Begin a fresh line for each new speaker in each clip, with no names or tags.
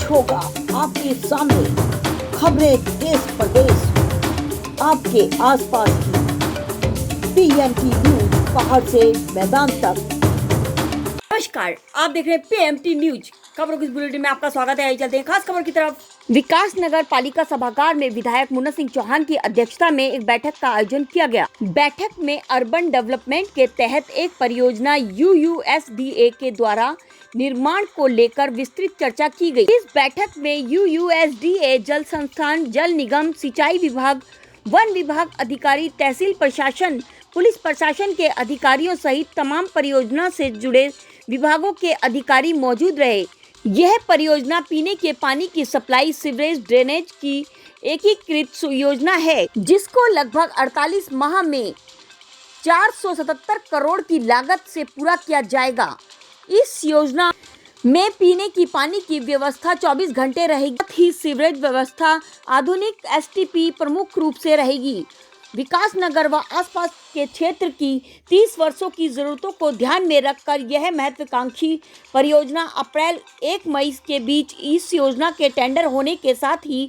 होगा आपके सामने, खबरें देश प्रदेश आपके आसपास की, पीएमटी न्यूज पहाड़ से मैदान तक।
नमस्कार, आप देख रहे हैं पीएमटी न्यूज। खबरों की बुलेटिन में आपका स्वागत है। आइए चलते हैं खास खबर की तरफ। विकास नगर पालिका सभागार में विधायक मुन्ना सिंह चौहान की अध्यक्षता में एक बैठक का आयोजन किया गया। बैठक में अर्बन डेवलपमेंट के तहत एक परियोजना यूयूएसडीए के द्वारा निर्माण को लेकर विस्तृत चर्चा की गई। इस बैठक में यूयूएसडीए, जल संस्थान, जल निगम, सिंचाई विभाग, वन विभाग अधिकारी, तहसील प्रशासन, पुलिस प्रशासन के अधिकारियों सहित तमाम परियोजना से जुड़े विभागों के अधिकारी मौजूद रहे। यह परियोजना पीने के पानी की सप्लाई, सीवरेज, ड्रेनेज की एकीकृत योजना है, जिसको लगभग 48 माह में 477 करोड़ की लागत से पूरा किया जाएगा। इस योजना में पीने की पानी की व्यवस्था 24 घंटे रहेगी, ही सीवरेज व्यवस्था आधुनिक एसटीपी प्रमुख रूप से रहेगी। विकास नगर व आसपास के क्षेत्र की 30 वर्षों की जरूरतों को ध्यान में रखकर यह महत्वाकांक्षी परियोजना अप्रैल 1 मई के बीच इस योजना के टेंडर होने के साथ ही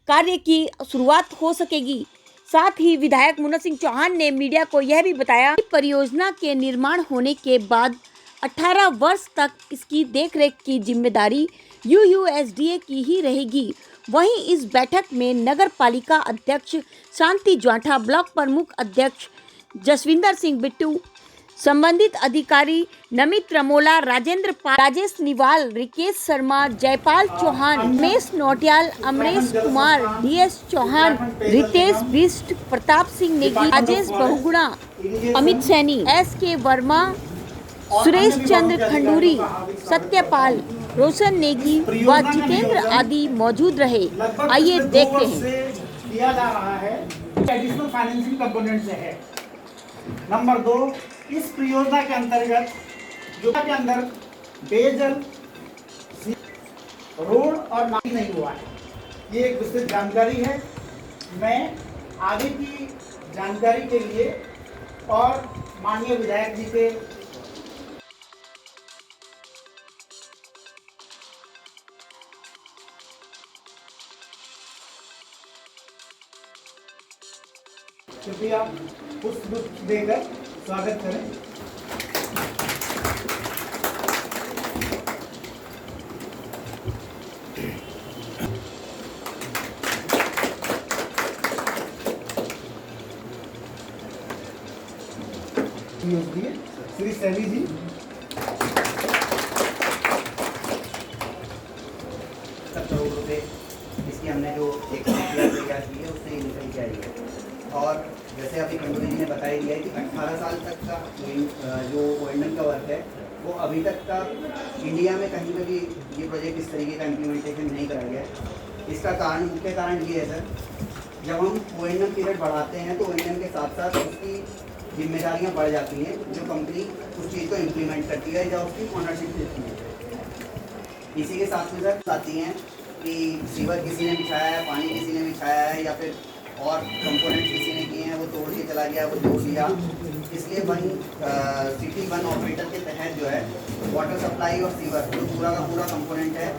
कार्य की शुरुआत हो सकेगी। साथ ही विधायक मुन्ना सिंह चौहान ने मीडिया को यह भी बताया कि परियोजना के निर्माण होने के बाद 18 वर्ष तक इसकी देखरेख की जिम्मेदारी यूयूएसडीए की ही रहेगी। वहीं इस बैठक में नगर पालिका अध्यक्ष शांति ज्वाठा, ब्लॉक प्रमुख अध्यक्ष जसविंदर सिंह बिट्टू, संबंधित अधिकारी नमित रमोला, राजेंद्र पाल, राजेश निवाल, रिकेश शर्मा, जयपाल चौहान, रमेश नोटियाल, अमरेश कुमार, डीएस चौहान, रितेश बिष्ट, प्रताप सिंह नेगी, राजेश बहुगुणा, अमित सैनी, एसके वर्मा, सुरेश चंद्र खंडूरी, सत्यपाल, रोशन नेगी व जितेंद्र आदि मौजूद रहे। आइए देखते हैं।
दिया जा रहा है एडिशनल फाइनेंसिंग कंपोनेंट से है। नंबर 2, इस परियोजना के अंतर्गत जो के अंदर पेयजल, रोड और नाली नहीं हुआ है। ये एक विस्तृत जानकारी है। मैं आगे की जानकारी के लिए और माननीय विधायक जी के कृपया पुष्प देकर स्वागत करें। श्री सैनी जी,
करोड़ रुपए इसकी हमने जो एक तैयार की है उससे निकल के आई है। और जैसे अभी खंडूरी जी ने बताया दिया है कि 18 साल तक का जो ओएनएम का वर्क है वो अभी तक का इंडिया में कहीं पर भी ये प्रोजेक्ट इस तरीके का इम्प्लीमेंटेशन नहीं करा गया है। इसका कारण, मुख्य कारण ये है सर, जब हम ओएनएम पीरियड बढ़ाते हैं तो ओएनएम के साथ साथ उसकी जिम्मेदारियाँ बढ़ जाती हैं। जो कंपनी उस चीज़ को इम्प्लीमेंट करती है या उसकी ऑनरशिप देती है। इसी के साथ में सर आती हैं कि सीवर किसी ने बिछाया है, पानी किसी ने बिछाया है, या फिर और कंपोनेंट किसी ने किए हैं, वो तोड़ के चला गया, वो जोड़ लिया। इसलिए सिटी वन ऑपरेटर के तहत जो है वाटर सप्लाई और सीवर जो पूरा का पूरा कंपोनेंट है,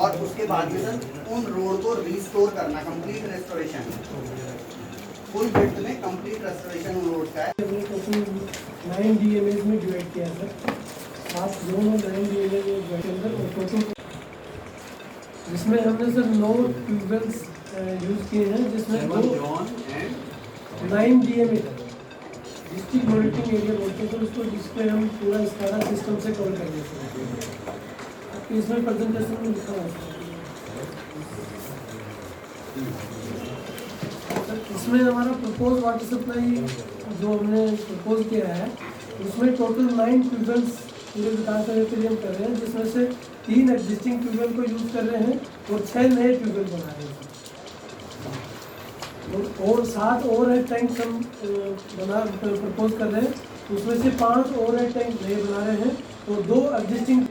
और उसके बाद में सर उन रोड को रिस्टोर करना, कंप्लीट रेस्टोरेशन, फुल विड्थ में कंप्लीट रेस्टोरेशन उन रोड का है।
9 DMAs में डिवाइड किया सर, 7 जोन और 9 DMAs में के अंदर टोटल, जिसमें हमने सर 9 ट्यूबवेल्स यूज़ किए हैं, जिसमें 9 DMA डिस्ट्रिक्ट मॉनिटरिंग एरिया बोलते हैं, तो उसको जिसपे हम पूरा सारा सिस्टम से कवर कर देते हैं। आपके इसमें प्रेजेंटेशन में लिखा है सर, इसमें हमारा प्रपोज वाटर सप्लाई जो हमने प्रपोज किया है उसमें टोटल 9 ट्यूबवेल्स पूरे विकास नगर के लिए हम कर रहे हैं, जिसमें से 3 एग्जिस्टिंग ट्यूबवेल को यूज़ कर रहे हैं और 6 नए ट्यूबवेल बना रहे हैं और 7 ओवरहेड टैंक हम प्रपोज कर रहे हैं, उसमें से 5 ओवरहेड टैंक नए बना रहे हैं और 2 एग्जिस्टिंग।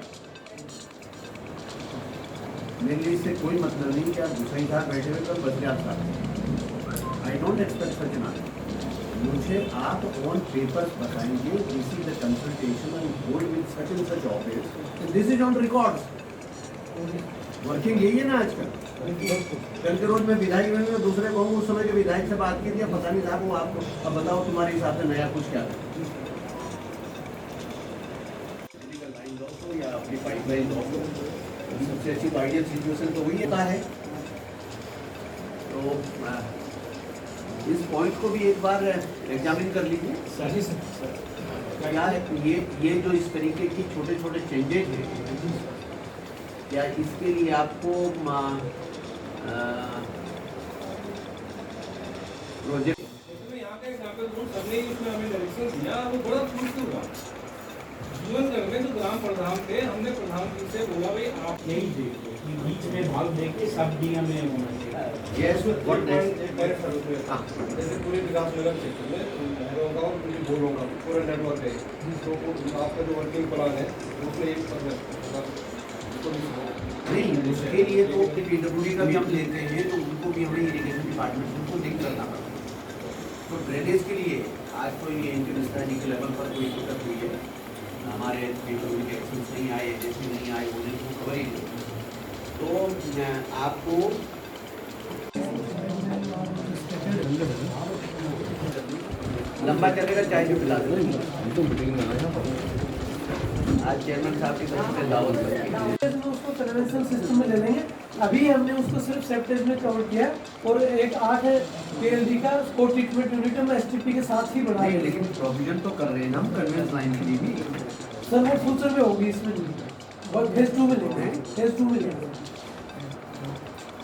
मेरे लिए इससे कोई मतलब नहीं कि आप दूसरे साथ बैठे हुए तो बस आप I don't expect such an answer. मुझे आप ऑन पेपर्स बताएंगे this is the consultation and gold with such and such office, this is on records. Working यही है ना आजकल। कल के रोज में विधायक बने में दूसरे को उस समय के विधायक से बात की थी, पता नहीं साहब वो आपको, अब बताओ तुम्हारे हिसाब से नया कुछ क्या है? या अपनी पाइपलाइन सबसे अच्छी आइडियल सिचुएशन तो वही होता है। तो इस पॉइंट को भी एक बार एग्जामिन कर लीजिए।
सही सर।
क्या ये जो इस तरीके की छोटे छोटे चेंजेज हैं, क्या इसके लिए आपको प्रोजेक्ट
यहाँ का एग्जाम्पल दूँ, सबने इसमें हमें डायरेक्शन दिया, वो बड़ा खुश हुआ। जीवननगर में जो ग्राम प्रधान थे, हमने प्रधान जी से बोला भाई आप
यही देखो कि बीच में भाग देके सब दिया में होना चाहिए।
Yes what next?
जैसे पूरे विकास नगर क्षेत्र में होगा और पूरी बोल होगा, पूरा नेटवर्क है, तो आपका जो वर्किंग प्लान है उसमें एक
नहीं, उसके लिए तो पीडब्ल्यूडी का भी हम लेते हैं, तो उनको भी हमें इरिगेशन डिपार्टमेंट को लिंक करना पड़ता। तो ड्रेनेज के लिए आज तो ये इंटरनेशनल के लेवल पर कोई दिक्कत हुई है, हमारे पीडब्ल्यूडी के एक्शंस नहीं आए, एजेंसी नहीं आए, वो नहीं खबर ही नहीं। तो आपको लंबा चलेगा चाहे जो पिला दो। आज चेयरमैन साहब की तरफ से दावत है।
उसको कन्वेंशन सिस्टम में ले लेंगे। अभी हमने उसको सिर्फ सेप्टेज में कवर किया और एक 8 KLD का स्पोर्ट ट्रीटमेंट यूनिट में STP के साथ ही बढ़ा
नहीं, लेकिन प्रोविजन तो कर रहे हैं ना हम कन्वेंस लाइन के लिए भी।
सर वो फ्यूचर में होगी, इसमें नहीं, और फेज 2 में लेंगे, फेज 2 में लेंगे।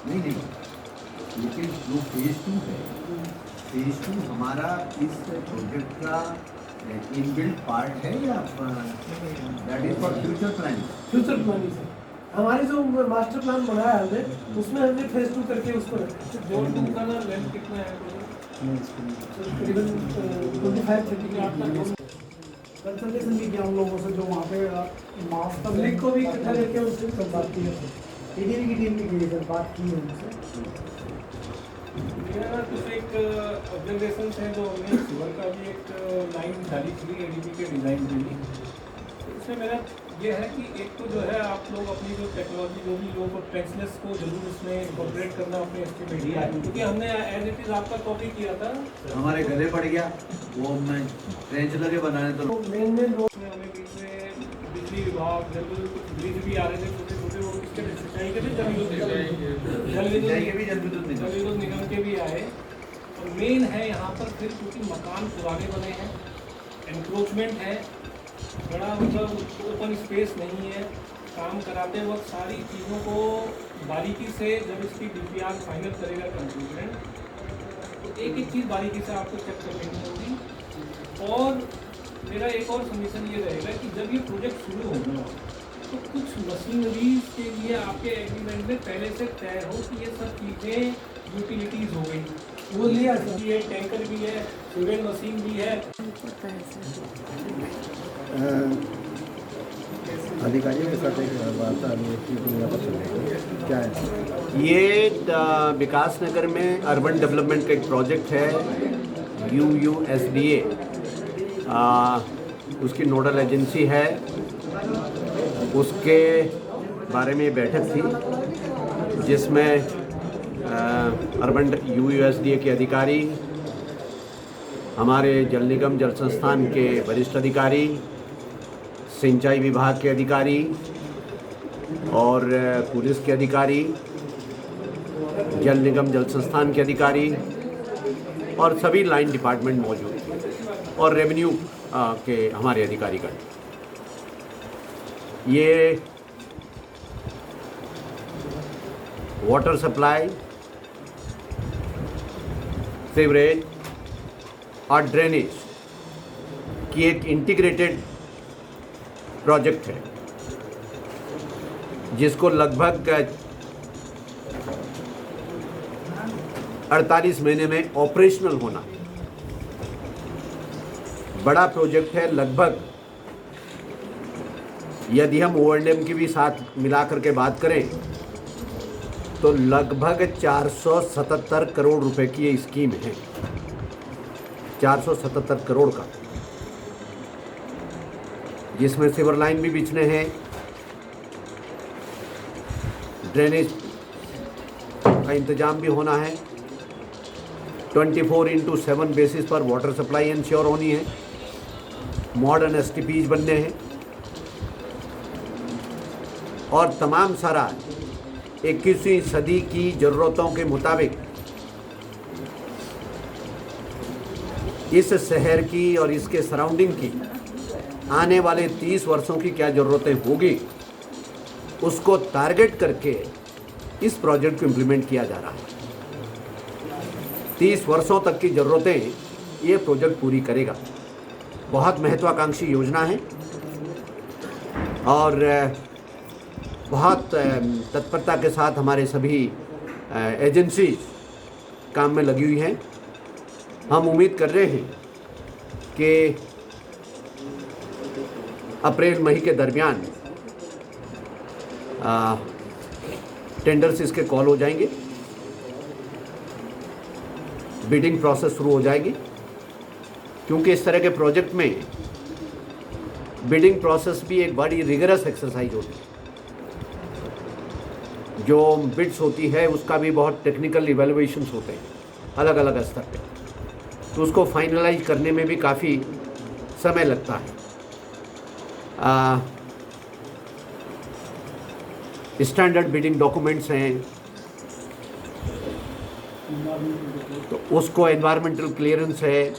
नहीं, लेकिन जो फेज 2 है, फेज 2 हमारा इस प्रोजेक्ट का इनबिल्ट पार्ट है या that is for future planning?
Future planning से हमारे जो मास्टर प्लान बनाया है हमने, उसमें हमने फेज 2 करके उसको रखा।
जोड़ टू का ना लेंथ कितना है?
करीबन 25-30 के आसपास
कंसल्टेशन भी किया उन लोगों से जो वहाँ पे मास
पब्लिक को भी इकट्ठा करके उससे सब बात की है।
ADB की टीम भी की बात की है उनसे।
मेरा कुछ एक ऑब्जर्वेशन है जो हमने सुबह का भी एक लाइन डाली थी ADB के डिज़ाइन के लिए। इसमें मेरा ये है कि एक तो जो है आप लोग अपनी जो टेक्नोलॉजी जो भी लोग ट्रेंचलेस को जरूर इसमें इंकॉर्पोरेट करना अपने एस्टिमेट में, क्योंकि हमने एज इट इज़ आपका कॉपी किया था,
हमारे गले पड़ गया वो मैं ट्रेंच लगे बनाने तो
मेन लोग
उसमें हमें बीच में बिजली विभाग जब कुछ ब्रिज भी आ रहे थे छोटे छोटे, वो इसके सिंचाई के भी जल विद्युत निगम के भी आए। और मेन है यहाँ पर फिर क्योंकि मकान पुराने बने हैं, एनक्रोचमेंट है, बड़ा मतलब ओपन स्पेस नहीं है, काम कराते वक्त सारी चीज़ों को बारीकी से जब इसकी DPR फाइनल करेगा कंप्यूटर, तो एक एक चीज़ बारीकी से आपको चेक करनी होगी। और मेरा एक और सबमिशन ये रहेगा कि जब ये प्रोजेक्ट शुरू होगा तो कुछ मशीनरीज के लिए आपके एग्रीमेंट में पहले से तय हो कि ये सब चीज़ें यूटिलिटीज़ हो गई,
वो लिया
भी है, टैंकर भी है, सीवेज मशीन भी है।
अधिकारियों के साथ एक वार्ता क्या है?
ये विकास नगर में अर्बन डेवलपमेंट का एक प्रोजेक्ट है UUSDA, उसकी नोडल एजेंसी है, उसके बारे में बैठक थी जिसमें अर्बन UUSDA के अधिकारी, हमारे जल निगम जल संस्थान के वरिष्ठ अधिकारी, सिंचाई विभाग के अधिकारी और पुलिस के अधिकारी, जल निगम जल संस्थान के अधिकारी और सभी लाइन डिपार्टमेंट मौजूद थे और रेवेन्यू के हमारे अधिकारीगण। ये वाटर सप्लाई, सीवरेज और ड्रेनेज की एक इंटीग्रेटेड प्रोजेक्ट है जिसको लगभग 48 महीने में ऑपरेशनल होना। बड़ा प्रोजेक्ट है, लगभग यदि हम O&M की भी साथ मिलाकर के बात करें तो लगभग 477 करोड़ रुपए की ये स्कीम है, 477 करोड़ का, जिसमें सिवर लाइन भी बिछने हैं, ड्रेनेज का इंतजाम भी होना है। 24/7 बेसिस पर वाटर सप्लाई इंश्योर होनी है। मॉडर्न STPs बनने हैं और तमाम सारा 21वीं सदी की ज़रूरतों के मुताबिक इस शहर की और इसके सराउंडिंग की आने वाले 30 वर्षों की क्या ज़रूरतें होगी, उसको टारगेट करके इस प्रोजेक्ट को इम्प्लीमेंट किया जा रहा है। 30 वर्षों तक की ज़रूरतें ये प्रोजेक्ट पूरी करेगा। बहुत महत्वाकांक्षी योजना है और बहुत तत्परता के साथ हमारे सभी एजेंसी काम में लगी हुई हैं। हम उम्मीद कर रहे हैं कि अप्रैल मई के दरमियान टेंडर्स इसके कॉल हो जाएंगे, बिडिंग प्रोसेस शुरू हो जाएगी, क्योंकि इस तरह के प्रोजेक्ट में बिडिंग प्रोसेस भी एक बड़ी रिगरस एक्सरसाइज होती है। जो बिड्स होती है उसका भी बहुत टेक्निकल इवैल्यूएशंस होते हैं अलग अलग स्तर पे, तो उसको फाइनलाइज करने में भी काफ़ी समय लगता है। स्टैंडर्ड बिडिंग डॉक्यूमेंट्स हैं, तो उसको एनवायरमेंटल क्लियरेंस है,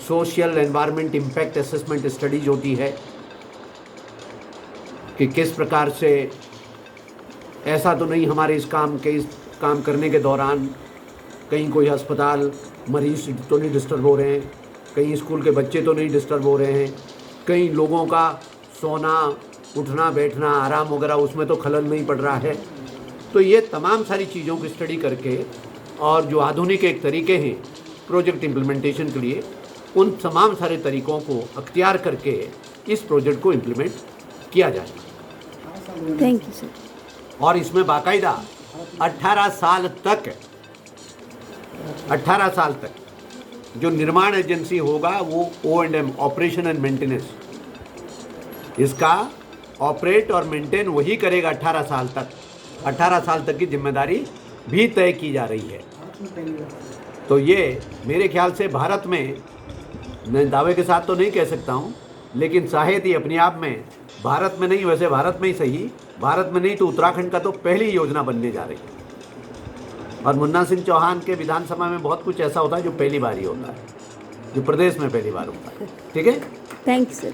social environment impact assessment studies होती है कि किस प्रकार से, ऐसा तो नहीं हमारे इस काम करने के दौरान कहीं कोई अस्पताल मरीज तो नहीं डिस्टर्ब हो रहे हैं, कहीं स्कूल के बच्चे तो नहीं डिस्टर्ब हो रहे हैं, कहीं लोगों का सोना उठना बैठना आराम वगैरह उसमें तो खलल नहीं पड़ रहा है। तो ये तमाम सारी चीज़ों की स्टडी करके और जो आधुनिक एक तरीके हैं प्रोजेक्ट इम्प्लीमेंटेशन के लिए, उन तमाम सारे तरीक़ों को अख्तियार करके इस प्रोजेक्ट को इम्प्लीमेंट किया जाएगा।
Thank you sir.
और इसमें बाकायदा 18 साल तक जो निर्माण एजेंसी होगा वो O&M, ऑपरेशन एंड मेंटेनेंस, इसका ऑपरेट और मेंटेन वही करेगा 18 साल तक। 18 साल तक की जिम्मेदारी भी तय की जा रही है। तो ये मेरे ख्याल से भारत में, मैं दावे के साथ तो नहीं कह सकता हूँ, लेकिन शायद ही अपने आप में, भारत में नहीं, वैसे भारत में ही सही, भारत में नहीं तो उत्तराखंड का तो पहली योजना बनने जा रही है। और मुन्ना सिंह चौहान के विधानसभा में बहुत कुछ ऐसा होता है जो पहली बार ही होता है, जो प्रदेश में पहली बार होता है। ठीक है,
थैंक यू सर।